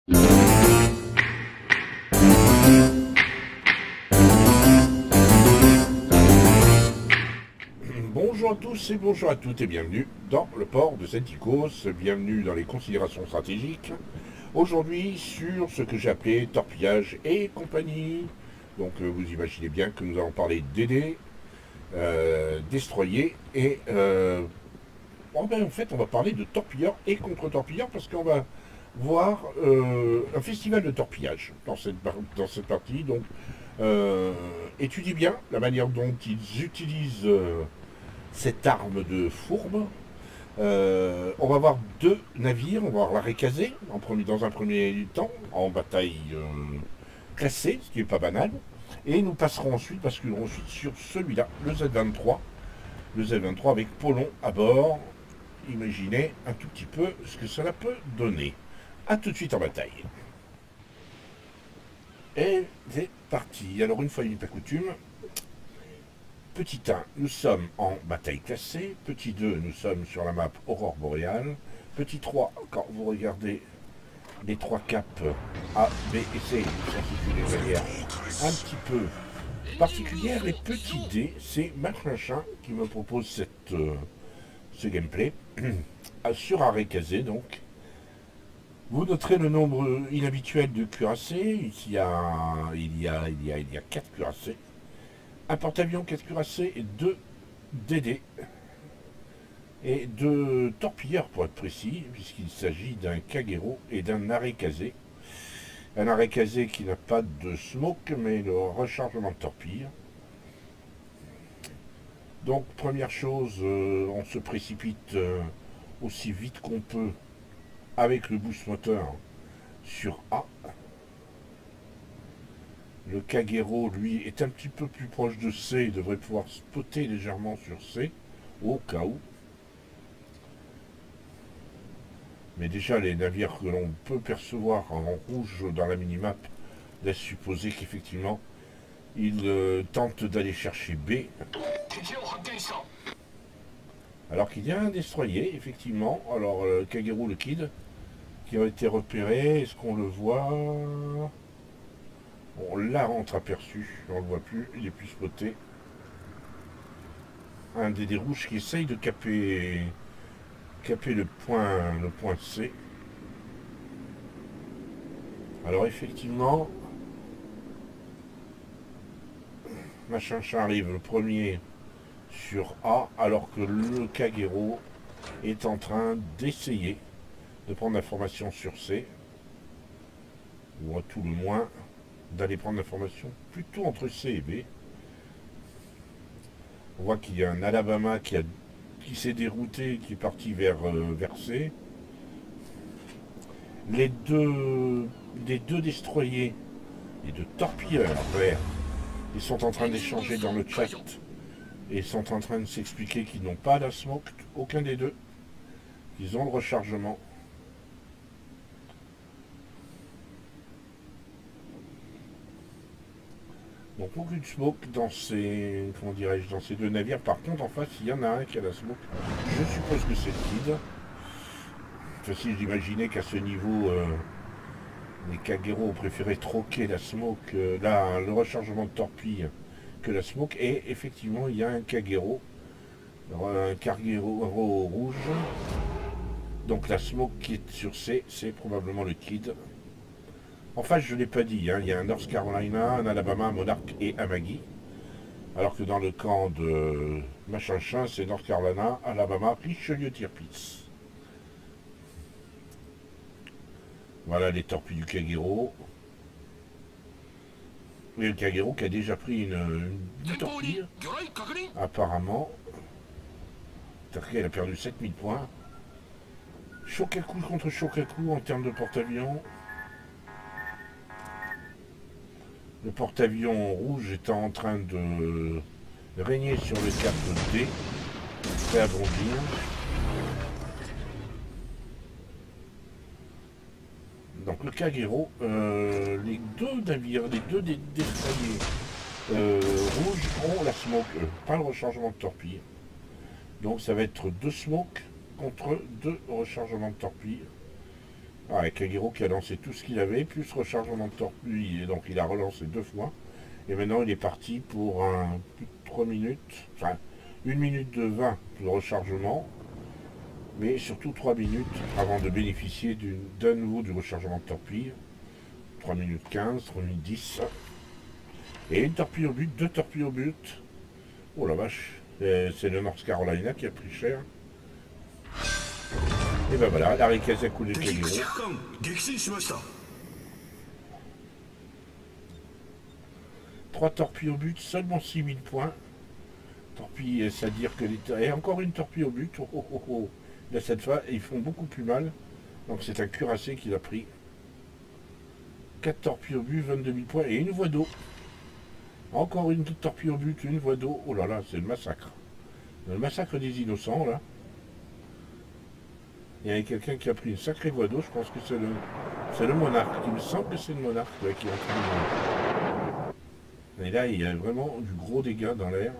Bonjour à tous et bonjour à toutes et bienvenue dans le port de Saint-Icos, bienvenue dans les considérations stratégiques. Aujourd'hui sur ce que j'ai appelé torpillage et compagnie. Donc vous imaginez bien que nous allons parler d'aider, destroyer et en fait on va parler de torpilleurs et contre-torpilleurs parce qu'on va voir un festival de torpillage dans cette partie. Donc étudiez bien la manière dont ils utilisent cette arme de fourbe. On va voir deux navires, on va voir l'arrêt casé dans un premier temps en bataille classée, ce qui n'est pas banal, et nous passerons ensuite, basculerons ensuite sur celui-là, le Z23 avec Polon à bord. Imaginez un tout petit peu ce que cela peut donner. A tout de suite en bataille. Et c'est parti. Alors une fois il n'est pas coutume, petit 1, nous sommes en bataille classée. Petit 2, nous sommes sur la map Aurore Boréale. Petit 3, quand vous regardez les trois caps A, B et C, sont des manières un petit peu particulières. Les petits D, c'est Machin qui me propose ce gameplay sur arrêt casé. Donc, vous noterez le nombre inhabituel de cuirassés. Ici, il y a 4 cuirassés. Un porte-avions, 4 cuirassés et 2 DD. Et 2 torpilleurs pour être précis, puisqu'il s'agit d'un Kagero et d'un arrêt casé. Un arrêt casé qui n'a pas de smoke, mais le rechargement de torpille. Donc, première chose, on se précipite aussi vite qu'on peut avec le boost moteur sur A. Le Kagero, lui, est un petit peu plus proche de C. Il devrait pouvoir spotter légèrement sur C, au cas où. Mais déjà, les navires que l'on peut percevoir en rouge dans la minimap laissent supposer qu'effectivement, ils tentent d'aller chercher B. Alors qu'il y a un destroyer, effectivement. Alors, Kagero, le Kid, qui a été repéré. Est-ce qu'on le voit? On l'a entreaperçu, on ne le voit plus, il est plus spoté. Un des rouges qui essaye de caper le point C. Alors effectivement, Machin arrive le premier sur A, alors que le Kagero est en train d'essayer de prendre l'information sur C, ou à tout le moins d'aller prendre l'information plutôt entre C et B. On voit qu'il y a un Alabama qui s'est dérouté, qui est parti vers C. Les deux destroyers, les deux torpilleurs verts, ils sont en train d'échanger dans le chat et sont en train de s'expliquer qu'ils n'ont pas la smoke, aucun des deux. Ils ont le rechargement. Donc aucune smoke dans ces deux navires. Par contre, en face, il y en a un qui a la smoke. Je suppose que c'est le Kid. Facile d'imaginer qu'à ce niveau, les Kagero ont préféré troquer la smoke, le rechargement de torpille, que la smoke. Et effectivement, il y a un Kagero rouge. Donc la smoke qui est sur C, c'est probablement le Kid. En face, je ne l'ai pas dit, hein, il y a un North Carolina, un Alabama, un Monarch et un Maggie. Alors que dans le camp de Machin, c'est North Carolina, Alabama, Richelieu Tirpitz. Voilà les torpilles du Kagero. Et le Kagero qui a déjà pris une torpille, apparemment. Il a perdu 7000 points. Shokaku contre Shokaku en termes de porte-avions. Le porte-avions rouge étant en train de régner sur le cap D, prêt à bondir. Donc le Kagero, les deux navires, les deux destroyers rouges ont la smoke, pas le rechargement de torpille. Donc ça va être 2 smokes contre 2 rechargements de torpille. Ah, Kagero qui a lancé tout ce qu'il avait, plus rechargement de torpille, et donc il a relancé 2 fois. Et maintenant il est parti pour plus de 3 minutes, enfin 1 minute de 20 de rechargement, mais surtout 3 minutes avant de bénéficier d'un nouveau du rechargement de torpille. 3 minutes 15, 3 minutes 10. Et une torpille au but, 2 torpilles au but. Oh la vache, c'est le North Carolina qui a pris cher. Et ben voilà, la Rikase a coulé Kagero. 3 torpilles au but, seulement 6000 points. Torpille, c'est-à-dire que et encore une torpille au but. Oh, oh, oh, oh. Là, cette fois, ils font beaucoup plus mal. Donc c'est un cuirassé qui l'a pris. 4 torpilles au but, 22 000 points et une voie d'eau. Encore une torpille au but, une voie d'eau. Oh là là, c'est le massacre. Le massacre des innocents, là. Il y a quelqu'un qui a pris une sacrée voie d'eau. Je pense que c'est le monarque. Il me semble que c'est le monarque qui a pris. Et là, il y a vraiment du gros dégât dans l'air.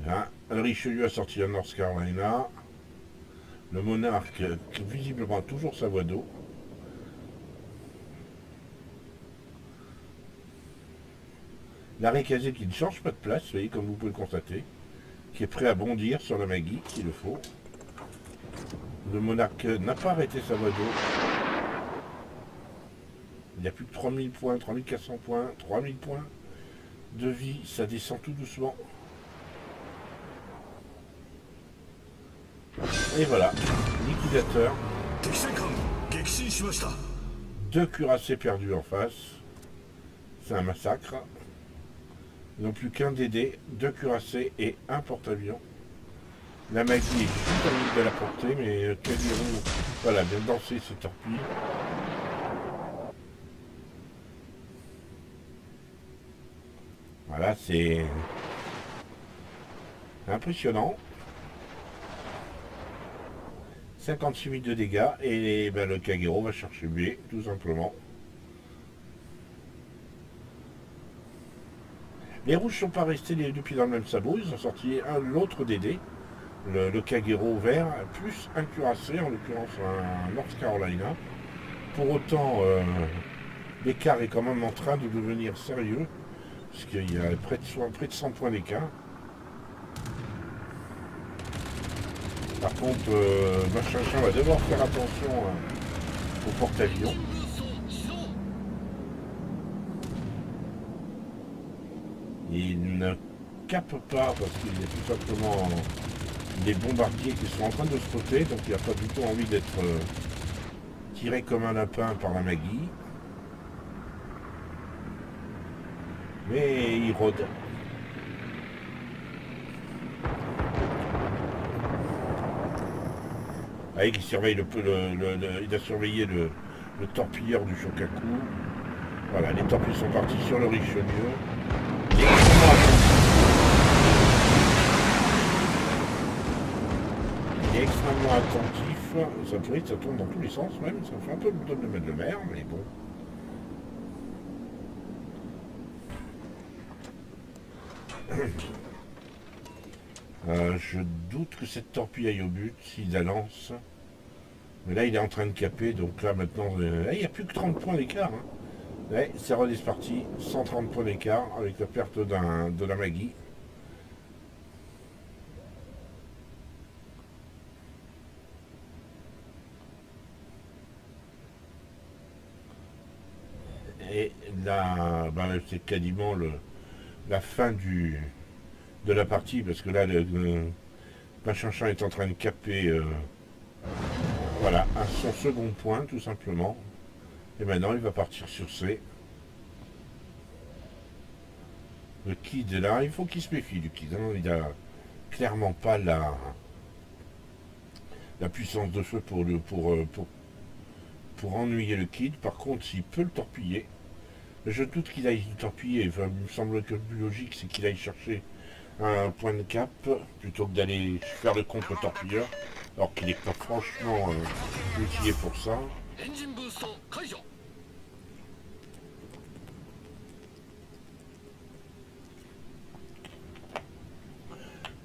Là, le Richelieu a sorti la North Carolina. Le monarque, visiblement, a toujours sa voie d'eau. La Rikase qui ne change pas de place, vous voyez, comme vous pouvez le constater, qui est prêt à bondir sur la Maggie, s'il le faut. Le monarque n'a pas arrêté sa voie d'eau. Il n'y a plus que 3000 points, 3400 points, 3000 points de vie, ça descend tout doucement. Et voilà, liquidateur. 2 cuirassés perdus en face. C'est un massacre. Ils n'ont plus qu'un DD, 2 cuirassés et un porte-avions. La Maggie est juste à l'île de la portée, mais Kagero, voilà, vient de danser ses torpilles. Voilà, c'est impressionnant. 56 000 de dégâts et ben, le Kagero va chercher B, tout simplement. Les rouges ne sont pas restés les deux pieds dans le même sabot, ils ont sorti l'autre DD, le Kagero vert, plus un cuirassé, en l'occurrence un North Carolina. Pour autant, l'écart est quand même en train de devenir sérieux, parce qu'il y a près de 100 points d'écart. Par contre, Machin va devoir faire attention au porte-avions. Il ne capte pas parce qu'il y a tout simplement des bombardiers qui sont en train de spotter, donc il n'a pas du tout envie d'être tiré comme un lapin par la Maggie. Mais il rôde. Ah, il surveille il a surveillé le torpilleur du Shokaku. Voilà, les torpilles sont partis sur le Richelieu. Il est extrêmement attentif. Ça tourne dans tous les sens même. Ça fait un peu le de mettre le maire, mais bon. Je doute que cette torpille aille au but s'il la lance. Mais là, il est en train de caper. Donc là, maintenant, il n'y a plus que 30 points d'écart. Hein. Ouais, c'est parti. 130 points d'écart avec la perte de la Maggie. Et là, ben, c'est quasiment la fin de la partie, parce que là, le Machin est en train de caper voilà, son second point, tout simplement. Et maintenant, il va partir sur C. Le Kid est là. Il faut qu'il se méfie du Kid. Hein. Il n'a clairement pas la puissance de feu pour ennuyer le Kid. Par contre, s'il peut le torpiller, je doute qu'il aille le torpiller. Enfin, il me semble que le plus logique, c'est qu'il aille chercher un point de cap plutôt que d'aller faire le contre-torpilleur, alors qu'il n'est pas franchement outillé pour ça. De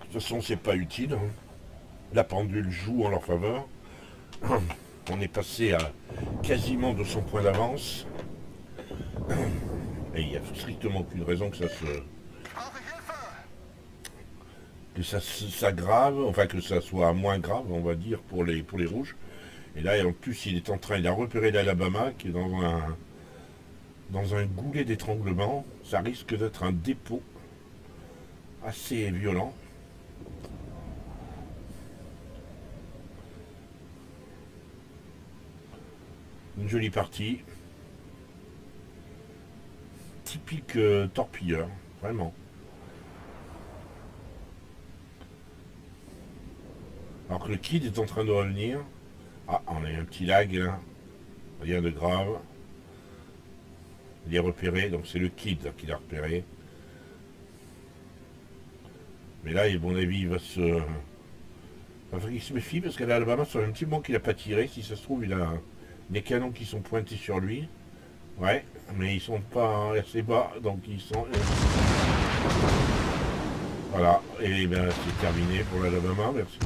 toute façon, c'est pas utile. Hein. La pendule joue en leur faveur. On est passé à quasiment 200 points d'avance. Et il n'y a strictement aucune raison que ça s'aggrave, enfin que ça soit moins grave, on va dire, pour les rouges. Et là, en plus, il a repéré l'Alabama qui est dans un goulet d'étranglement. Ça risque d'être un dépôt assez violent. Une jolie partie. Typique torpilleur, vraiment. Alors que le kid est en train de revenir. Ah, on a un petit lag là. Rien de grave. Il est repéré, donc c'est le kid qui l'a repéré. Mais là, à mon avis, il va se... Enfin, il se méfie parce qu'à l'Alabama, c'est un petit moment qu'il n'a pas tiré. Si ça se trouve, il a des canons qui sont pointés sur lui. Ouais, mais ils sont pas assez bas, donc ils sont... Voilà, et bien c'est terminé pour l'Alabama. Merci.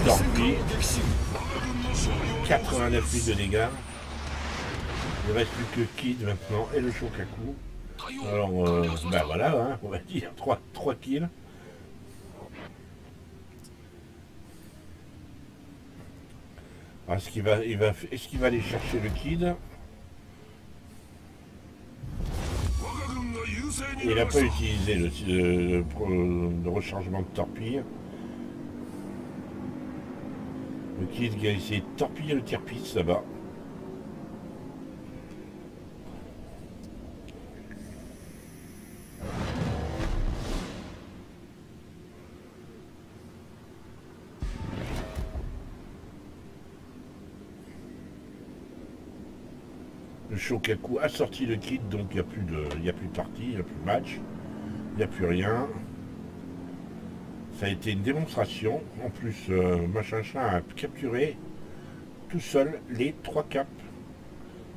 Torpille, 89 000 de dégâts. Il ne reste plus que Kid maintenant et le Shokaku. Alors, ben voilà, hein, on va dire 3 kills. Est-ce qu'il va aller chercher le Kid? Il n'a pas utilisé le rechargement de torpille. Le Kid qui a essayé de torpiller le tir-piste là-bas. Le Shokaku a sorti le kit, donc il n'y a plus de partie, il n'y a plus de match, il n'y a plus rien. Ça a été une démonstration. En plus, Machin a capturé tout seul les 3 caps.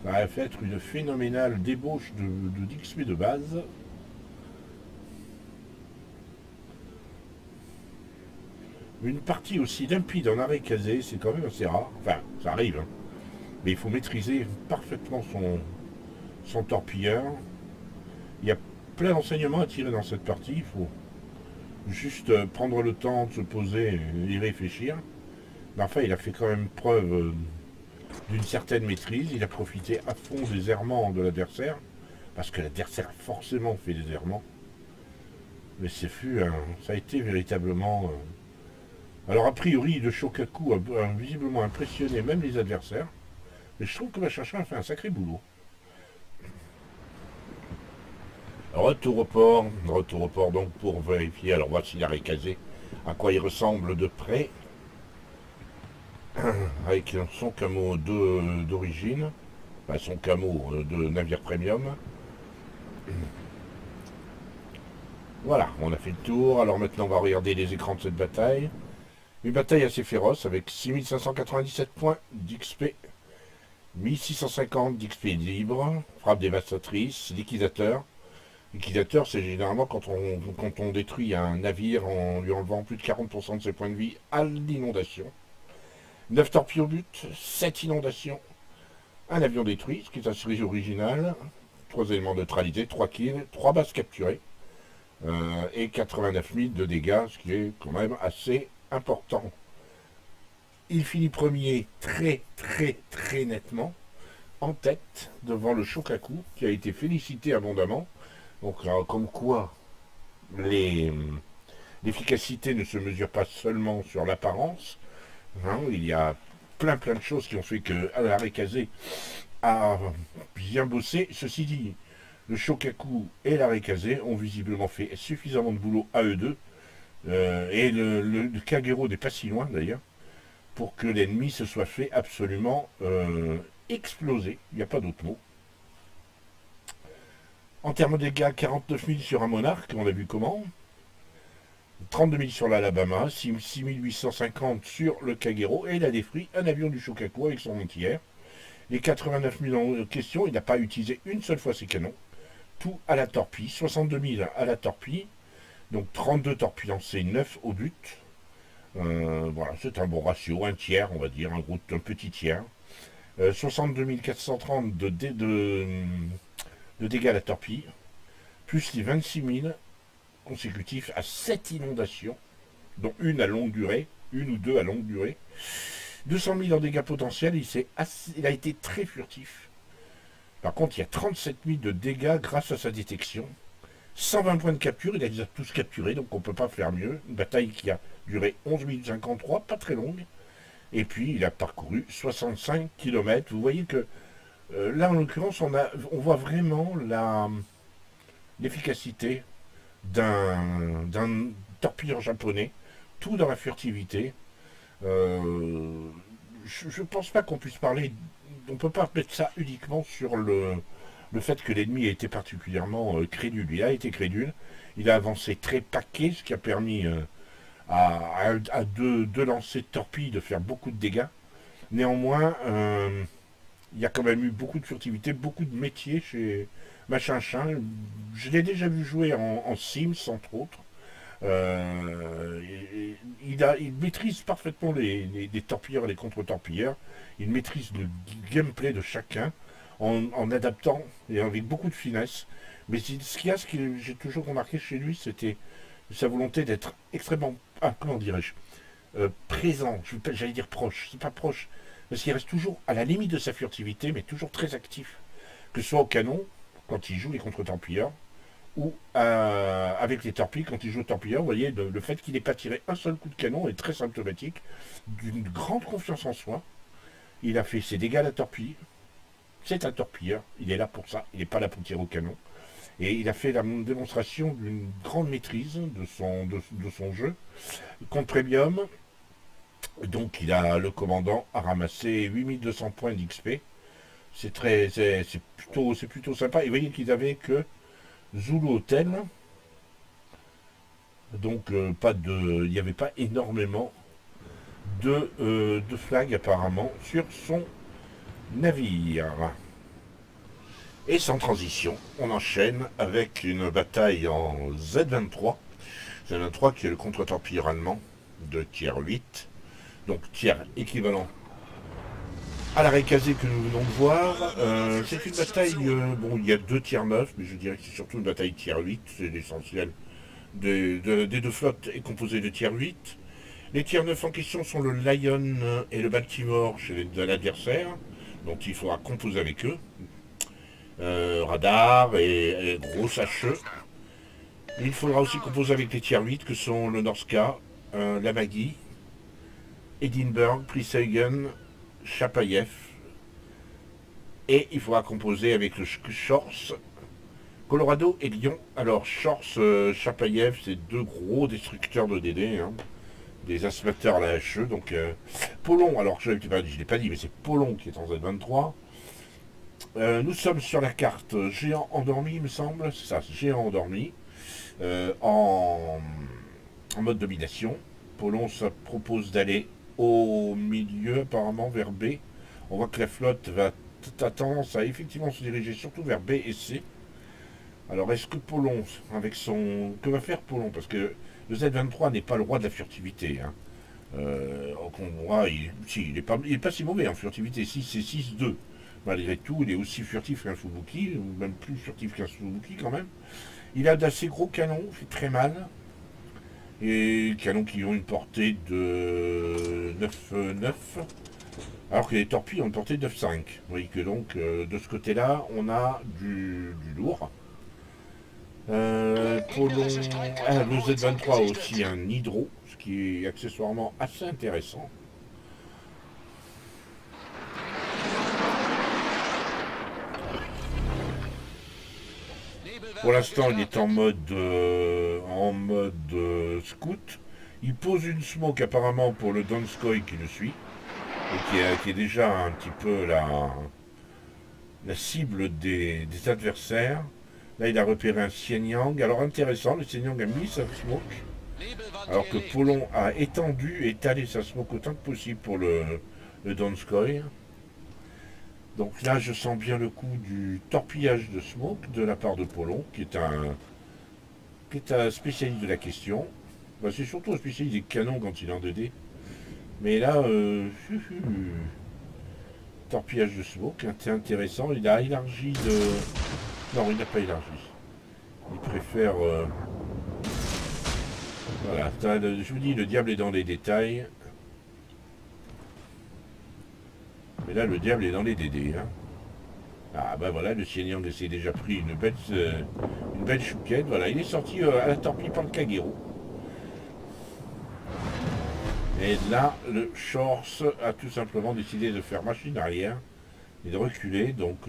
Ça a fait être une phénoménale débauche d'XP de base. Une partie aussi limpide en arrêt casé, c'est quand même assez rare. Enfin, ça arrive, hein. Mais il faut maîtriser parfaitement son torpilleur. Il y a plein d'enseignements à tirer dans cette partie. Il faut juste prendre le temps de se poser et y réfléchir. Mais enfin, il a fait quand même preuve d'une certaine maîtrise. Il a profité à fond des errements de l'adversaire. Parce que l'adversaire a forcément fait des errements. Mais ça a été véritablement... Alors a priori, le Shokaku a visiblement impressionné même les adversaires. Mais je trouve que Machin a fait un sacré boulot. Retour au port donc pour vérifier. Alors voici l'arrêt casé, à quoi il ressemble de près. Avec son camo d'origine, enfin son camo de navire premium. Voilà, on a fait le tour. Alors maintenant on va regarder les écrans de cette bataille. Une bataille assez féroce avec 6597 points d'XP. 1650 d'XP libre, frappe dévastatrice, liquidateur. Liquidateur, c'est généralement quand on détruit un navire en lui enlevant plus de 40% de ses points de vie à l'inondation. 9 torpilles au but, 7 inondations, un avion détruit, ce qui est assez original, 3 éléments de neutralité, 3 kills, 3 bases capturées, et 89 000 de dégâts, ce qui est quand même assez important. Il finit premier très nettement, en tête, devant le Shokaku, qui a été félicité abondamment. Donc comme quoi, l'efficacité ne se mesure pas seulement sur l'apparence. Hein, il y a plein de choses qui ont fait que l'arrêt casé a bien bossé. Ceci dit, le Shokaku et l'arrêt casé ont visiblement fait suffisamment de boulot à eux deux. Et le Kagero n'est pas si loin d'ailleurs, pour que l'ennemi se soit fait absolument exploser. Il n'y a pas d'autre mot. En termes de dégâts, 49 000 sur un monarque, on a vu comment. 32 000 sur l'Alabama, 6 850 sur le Kagero, et il a détruit un avion du Shokaku avec son anti-air. Les 89 000 en question, il n'a pas utilisé une seule fois ses canons. tout à la torpille, 62 000 à la torpille, donc 32 torpilles lancées, 9 au but. Voilà, c'est un bon ratio, un tiers, on va dire, un petit tiers. 62 430 de dégâts à la torpille, plus les 26 000 consécutifs à 7 inondations, dont une à longue durée, une ou deux à longue durée. 200 000 en dégâts potentiels, il a été très furtif. Par contre, il y a 37 000 de dégâts grâce à sa détection. 120 points de capture, il les a tous capturés, donc on ne peut pas faire mieux. Une bataille qui a duré 11 053, pas très longue. Et puis, il a parcouru 65 km. Vous voyez que là, en l'occurrence, on voit vraiment l'efficacité d'un torpilleur japonais, tout dans la furtivité. Je ne pense pas qu'on puisse parler, on ne peut pas mettre ça uniquement sur le fait que l'ennemi a été particulièrement crédule. Il a été crédule, il a avancé très paquet, ce qui a permis à deux lancers de torpilles de faire beaucoup de dégâts. Néanmoins, il y a quand même eu beaucoup de furtivité, beaucoup de métiers chez Machinchin. Je l'ai déjà vu jouer en Sims, entre autres. Il maîtrise parfaitement les torpilleurs et les contre-torpilleurs. Il maîtrise le gameplay de chacun en adaptant et avec beaucoup de finesse. Mais ce que j'ai toujours remarqué chez lui, c'était sa volonté d'être extrêmement, comment dirais-je, présent. J'allais dire proche. C'est pas proche, parce qu'il reste toujours à la limite de sa furtivité, mais toujours très actif. Que ce soit au canon, quand il joue les contre-torpilleurs, ou avec les torpilles, quand il joue au torpilleur, vous voyez, le fait qu'il n'ait pas tiré un seul coup de canon est très symptomatique d'une grande confiance en soi. Il a fait ses dégâts à la torpille. C'est un torpilleur, il est là pour ça, il n'est pas là pour tirer au canon. Et il a fait la démonstration d'une grande maîtrise de son jeu. Contre Premium, donc le commandant a ramassé 8200 points d'XP. C'est plutôt sympa. Et vous voyez qu'ils avaient que Zulu Hotel, donc il n'y avait pas énormément de flags apparemment sur son navire. Et sans transition, on enchaîne avec une bataille en Z23. Z23 qui est le contre-torpilleur allemand de tiers 8, donc tiers équivalent à l'arrêt casé que nous venons de voir. C'est une bataille, bon, il y a 2 tiers 9, mais je dirais que c'est surtout une bataille tiers 8, c'est l'essentiel des deux flottes est composé de tiers 8. Les tiers 9 en question sont le Lion et le Baltimore chez l'adversaire, dont il faudra composer avec eux. Radar et gros HE. Il faudra aussi composer avec les tiers 8 que sont le Norska, la Maggie, Edinburgh, Prishagen, Chapayev. Et il faudra composer avec le Shors, Colorado et Lyon. Alors Shors, Chapayev, c'est 2 gros destructeurs de DD, hein, des aspirateurs à la HE. Donc Polon, alors je ne l'ai pas dit, mais c'est Polon qui est en Z23. Nous sommes sur la carte géant endormi, il me semble, c'est ça, géant endormi, en mode domination. Polon, ça propose d'aller au milieu, apparemment vers B. On voit que la flotte a tendance à effectivement se diriger surtout vers B et C. Alors est-ce que Polon, avec son... Que va faire Polon? Parce que le Z23 n'est pas le roi de la furtivité. Hein. Il est pas si mauvais en furtivité, c'est 6-2. Malgré tout, il est aussi furtif qu'un Fubuki, ou même plus furtif qu'un Fubuki quand même. Il a d'assez gros canons, fait très mal. Et canons qui ont une portée de 9,9. Alors que les torpilles ont une portée de 9,5. Vous voyez que donc, de ce côté-là, on a du lourd. Le Z23 a aussi un hydro, ce qui est accessoirement assez intéressant. Pour l'instant, il est en mode scout. Il pose une smoke apparemment pour le Donskoy qui le suit. Et qui est déjà un petit peu la cible des adversaires. Là, il a repéré un Xianyang. Alors, intéressant, le Xianyang a mis sa smoke. Alors que Polon a étendu et étalé sa smoke autant que possible pour le Donskoy. Donc là, je sens bien le coup du torpillage de smoke de la part de Polon, qui est un spécialiste de la question. Bah, c'est surtout un spécialiste des canons quand il est en 2D. Mais là, torpillage de smoke, c'est intéressant. Il a élargi de... Non, il n'a pas élargi. Il préfère... Voilà, je vous dis, le diable est dans les détails. Mais là, le diable est dans les DD. Hein. Ah bah voilà, le Xienyang s'est déjà pris une belle chouquette. Voilà, il est sorti à la torpille par le Kagero. Et là, le Shorts a tout simplement décidé de faire machine arrière et de reculer. Donc,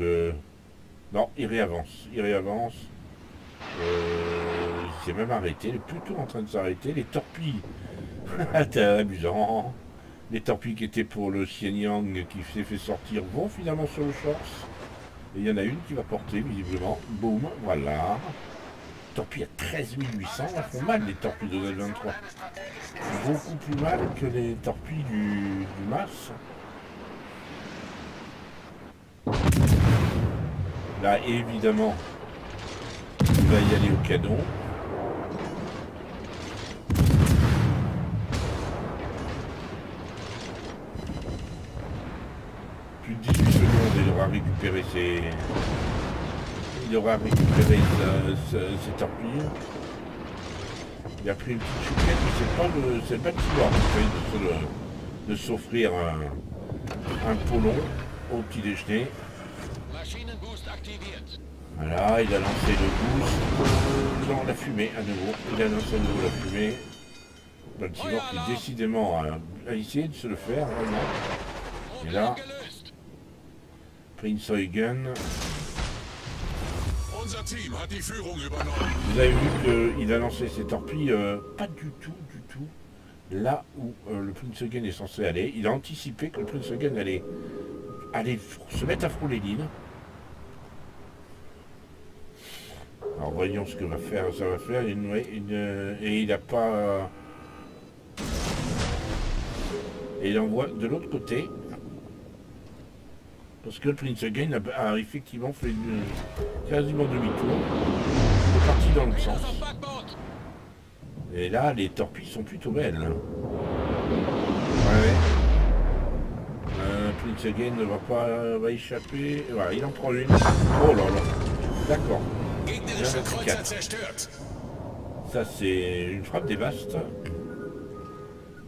non, il réavance. Il réavance. Il s'est même arrêté. Il est plutôt en train de s'arrêter. Les torpilles, c'était amusant. Les torpilles qui étaient pour le Xienyang qui s'est fait sortir vont finalement sur le Shorts. Et il y en a une qui va porter, visiblement. Boum, voilà. Torpilles à 13 800, elles font mal les torpilles de Z23. Beaucoup plus mal que les torpilles du MAS. Là, évidemment, il va y aller au canon. Plus de 18 secondes, il aura récupéré ses... Il aura récupéré ses torpilles. Il a pris une petite chouquette, mais c'est pas le bâtiment de s'offrir un polon au petit déjeuner. Voilà, il a lancé le boost. Non, la fumée à nouveau. Il a lancé à nouveau la fumée. Baltimore qui décidément a essayé de se le faire, vraiment. Et là, Prince Eugen. Vous avez vu qu'il a lancé ses torpilles pas du tout là où le Prince Eugen est censé aller. Il a anticipé que le Prince Eugen allait se mettre à frôler l'île. Alors voyons ce que ça va faire. Et il n'a pas... Et il envoie de l'autre côté. Parce que le Prince Eugen a effectivement fait quasiment demi-tour. Il est parti dans le sens. Et là, les torpilles sont plutôt belles. Ouais. Prince Eugen ne va échapper. Voilà, il en prend une. Oh là là. D'accord. Ça, c'est une frappe des vastes.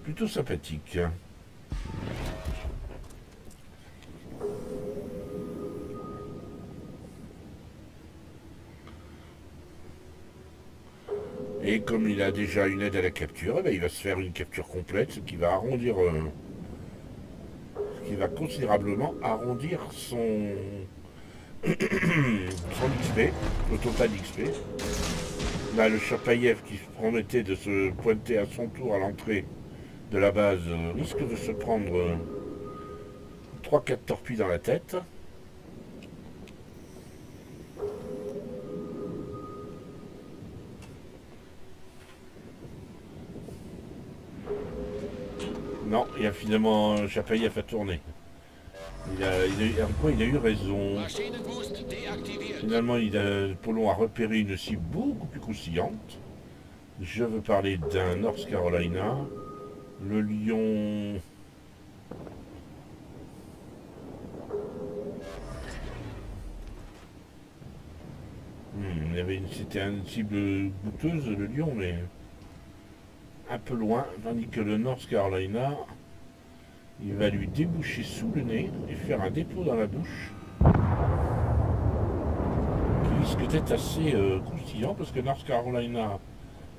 Plutôt sympathique. Et comme il a déjà une aide à la capture, il va se faire une capture complète, ce qui va arrondir, ce qui va considérablement arrondir son XP, le total d'XP. Là, le Chapayev qui se promettait de se pointer à son tour à l'entrée de la base risque de se prendre 3-4 torpilles dans la tête. Non, il a finalement Chapayev a tourné. Il a eu raison. Finalement, Polon a repéré une cible beaucoup plus croustillante. Je veux parler d'un North Carolina. Le lion... C'était une cible goûteuse, le lion, mais un peu loin, tandis que le North Carolina, il va lui déboucher sous le nez et faire un dépôt dans la bouche qui risque d'être assez croustillant parce que North Carolina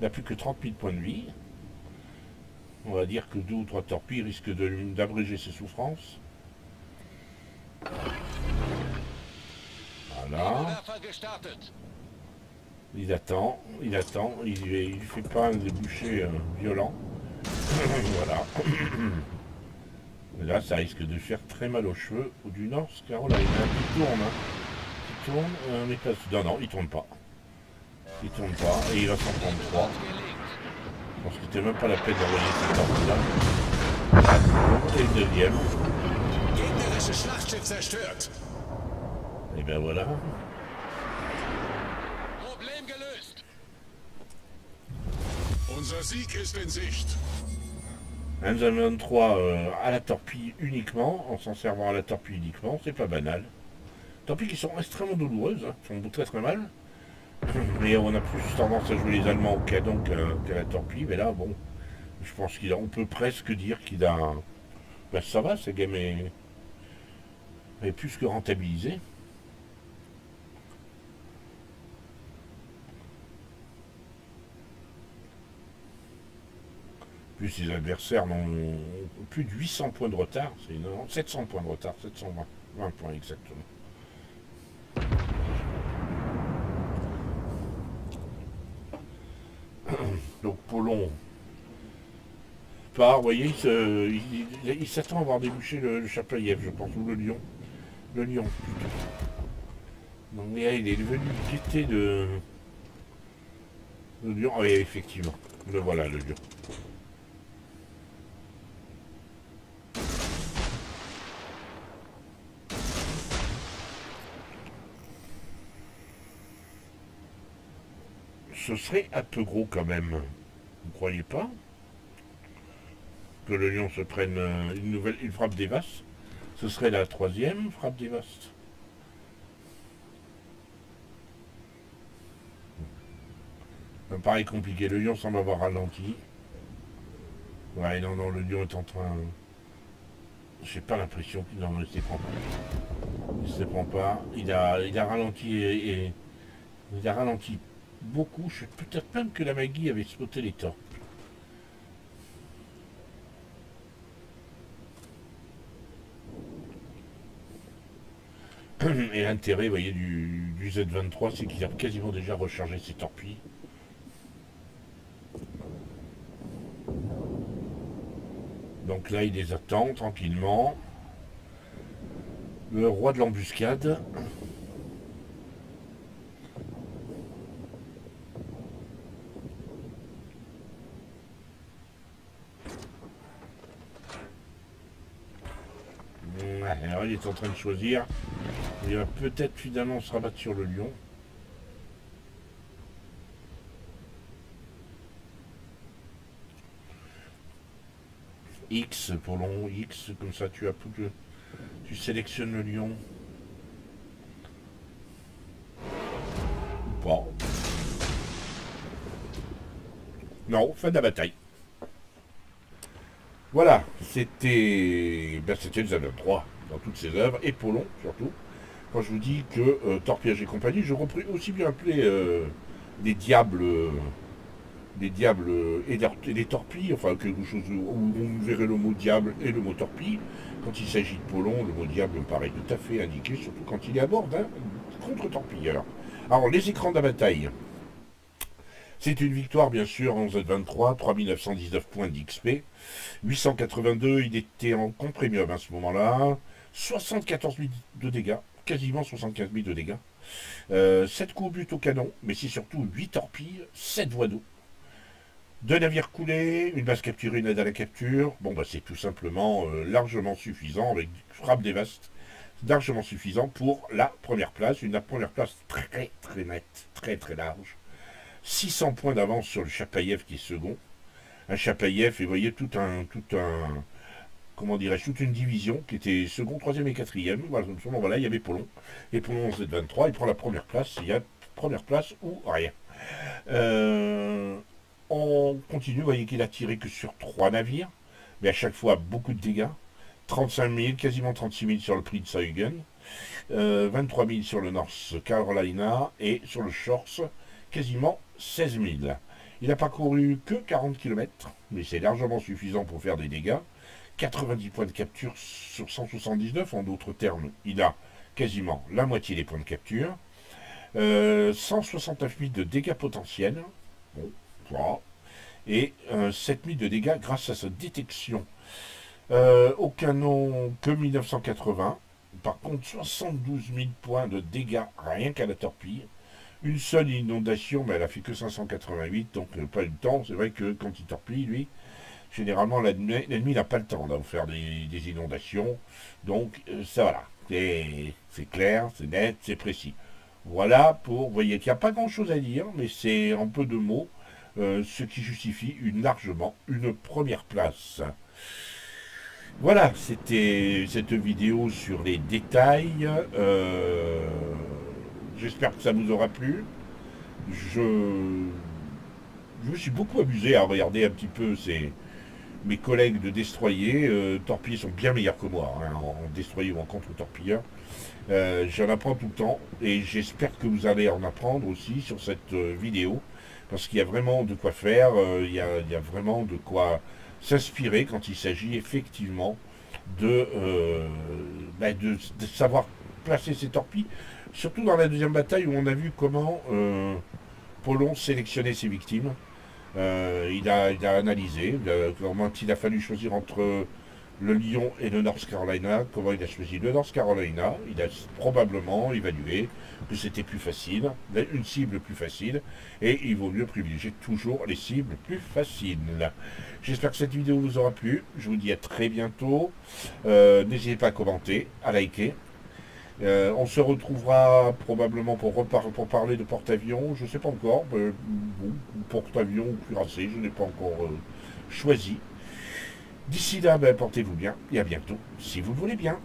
n'a plus que 30 000 points de vie. On va dire que 2 ou 3 torpilles risquent d'abréger ses souffrances. Voilà. Il attend, il ne fait pas un débouché violent. Voilà. Là, ça risque de faire très mal aux cheveux ou du North Carolina. Il tourne, hein. Il tourne, mais non, il tourne pas. Il tourne pas et il va s'en prendre 3. Je pense que c'était même pas la peine d'envoyer cette torpille là. Et le deuxième. Et ben voilà. Problem gelöst. Unser Sieg ist in Sicht. Un 23 à la torpille uniquement, en s'en servant à la torpille uniquement, c'est pas banal. Torpilles qui sont extrêmement douloureuses, hein, qui font très très mal. Mais on a plus tendance à jouer les Allemands au canon qu'à la torpille. Mais là, bon, je pense qu'on peut presque dire qu'il a... Ben, ça va, cette game est plus que rentabilisée. Plus ses adversaires n'ont plus de 800 points de retard. C'est énorme. 700 points de retard, 720 points exactement. Donc Polon part, vous voyez, il s'attend à avoir débouché le Chapayev, je pense, ou le lion. Le lion, plutôt. Donc là, il est devenu guetté de... Le lion, ah oui, effectivement. Le voilà, le lion. Ce serait un peu gros quand même. Vous croyez pas? Que le lion se prenne une frappe dévaste. Ce serait la troisième frappe dévaste. Ça me paraît compliqué. Le lion semble avoir ralenti. Ouais, non, non, le lion est en train... J'ai pas l'impression qu'il n'en se prend pas. Il se prend pas. Il a ralenti et il a ralenti beaucoup. Peut-être même que la Maggie avait spoté les torpes. Et l'intérêt, vous voyez, du Z23, c'est qu'il a quasiment déjà rechargé ses torpilles. Donc là, il les attend tranquillement. Le roi de l'embuscade. Ouais, alors il est en train de choisir. Il va peut-être finalement se rabattre sur le lion. X pour long, X, comme ça tu as tu sélectionnes le lion. Bon. Non, fin de la bataille. Voilà, c'était le Zelda 3 dans toutes ses œuvres, et Polon surtout. Quand je vous dis que Torpillage et compagnie, je reprends aussi bien appeler des diables et des torpilles, enfin quelque chose où on verrait le mot diable et le mot torpille. Quand il s'agit de Polon, le mot diable me paraît tout à fait indiqué, surtout quand il est à bord d'un contre-torpilleur. Alors, les écrans de la bataille. C'est une victoire, bien sûr, en Z23, 3919 points d'XP. 882, il était en compte premium à ce moment-là. 74 000 de dégâts, quasiment 75 000 de dégâts. 7 coups au but au canon, mais c'est surtout 8 torpilles, 7 voies d'eau. 2 navires coulés, une base capturée, une aide à la capture. Bon, bah c'est tout simplement largement suffisant, avec frappe dévaste, largement suffisant pour la première place. Une première place très très nette, très très large. 600 points d'avance sur le Chapayev qui est second. Un Chapayev, et vous voyez tout un comment dirais-je, toute une division qui était second, troisième et quatrième. Voilà, il y avait Polon. Et Polon en Z23, il prend la première place. Il y a première place ou rien. On continue, vous voyez qu'il a tiré que sur 3 navires, mais à chaque fois beaucoup de dégâts. 35 000, quasiment 36 000 sur le Prince Eugen, 23 000 sur le North Carolina et sur le Shores, quasiment 16 000. Il n'a parcouru que 40 km, mais c'est largement suffisant pour faire des dégâts. 90 points de capture sur 179, en d'autres termes, il a quasiment la moitié des points de capture. 169 000 de dégâts potentiels, bon, voilà. Et 7 000 de dégâts grâce à sa détection. Au canon que 1980, par contre 72 000 points de dégâts rien qu'à la torpille. Une seule inondation, mais elle a fait que 588, donc pas eu le temps. C'est vrai que quand il torpille, lui, généralement l'ennemi n'a pas le temps de faire des inondations. Donc ça voilà. C'est clair, c'est net, c'est précis. Voilà pour, vous voyez qu'il n'y a pas grand chose à dire, mais c'est en peu de mots, ce qui justifie largement une première place. Voilà, c'était cette vidéo sur les détails. J'espère que ça vous aura plu. Je, je me suis beaucoup amusé à regarder un petit peu mes collègues de destroyer. Torpillés sont bien meilleurs que moi, hein, en destroyer ou en contre-torpilleur. J'en apprends tout le temps et j'espère que vous allez en apprendre aussi sur cette vidéo parce qu'il y a vraiment de quoi faire, il y a vraiment de quoi s'inspirer quand il s'agit effectivement de savoir placer ses torpilles, surtout dans la deuxième bataille où on a vu comment Polon sélectionnait ses victimes. Il a analysé comment il a fallu choisir entre le Lyon et le North Carolina. Comment il a choisi le North Carolina? Il a probablement évalué que c'était plus facile, une cible plus facile, et il vaut mieux privilégier toujours les cibles plus faciles. J'espère que cette vidéo vous aura plu. Je vous dis à très bientôt. N'hésitez pas à commenter, à liker. On se retrouvera probablement pour parler de porte-avions, je ne sais pas encore, bon, porte-avions ou cuirassé, je n'ai pas encore choisi. D'ici là, portez-vous bien et à bientôt, si vous le voulez bien.